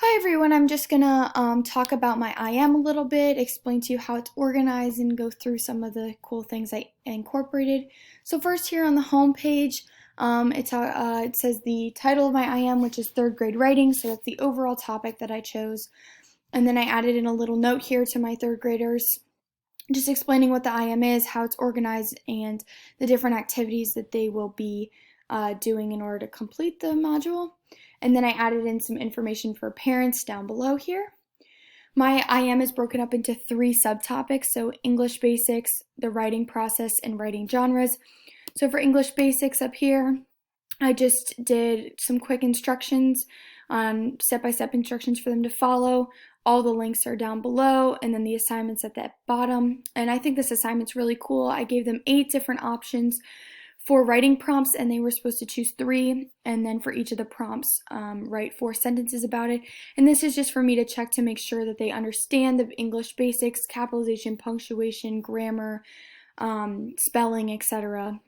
Hi everyone, I'm just gonna talk about my IM a little bit, explain to you how it's organized, and go through some of the cool things I incorporated. So first here on the home page, it says the title of my IM, which is third grade writing, so that's the overall topic that I chose. And then I added in a little note here to my third graders, just explaining what the IM is, how it's organized, and the different activities that they will be doing in order to complete the module. And then I added in some information for parents down below here. My IM is broken up into 3 subtopics, so English basics, the writing process, and writing genres. So for English basics up here, I just did some quick instructions, step-by-step instructions for them to follow. All the links are down below, and then the assignments at the bottom. And I think this assignment's really cool. I gave them 8 different options for writing prompts, and they were supposed to choose 3, and then for each of the prompts, write 4 sentences about it. And this is just for me to check to make sure that they understand the English basics, capitalization, punctuation, grammar, spelling, etc.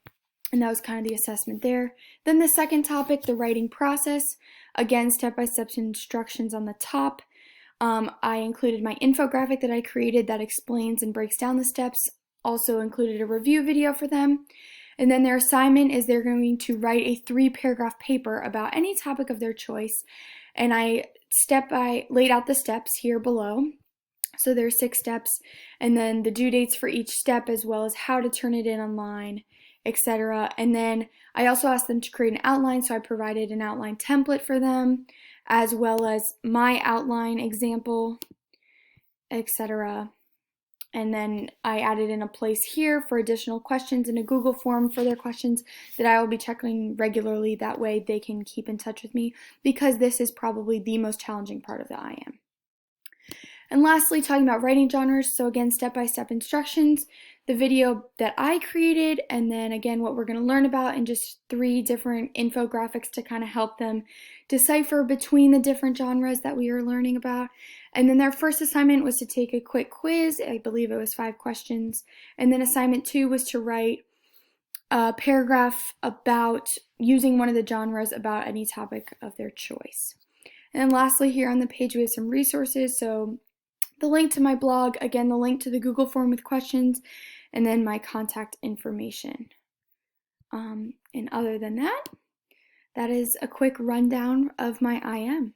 And that was kind of the assessment there. Then the second topic, the writing process. Again, step-by-step instructions on the top. I included my infographic that I created that explains and breaks down the steps. Also included a review video for them. And then their assignment is they're going to write a 3-paragraph paper about any topic of their choice. And I laid out the steps here below. So there's 6 steps, and then the due dates for each step, as well as how to turn it in online, etc. And then I also asked them to create an outline, so I provided an outline template for them, as well as my outline example, etc. And then I added in a place here for additional questions in a Google form for their questions that I will be checking regularly. That way they can keep in touch with me, because this is probably the most challenging part of the IM. And lastly, talking about writing genres, so again, step-by-step instructions, the video that I created, and then again what we're going to learn about, and just 3 different infographics to kind of help them decipher between the different genres that we are learning about. And then their first assignment was to take a quick quiz. I believe it was 5 questions. And then assignment 2 was to write a paragraph about using one of the genres about any topic of their choice. And then lastly, here on the page we have some resources. So the link to my blog, again, the link to the Google form with questions, and then my contact information. And other than that, that is a quick rundown of my IM.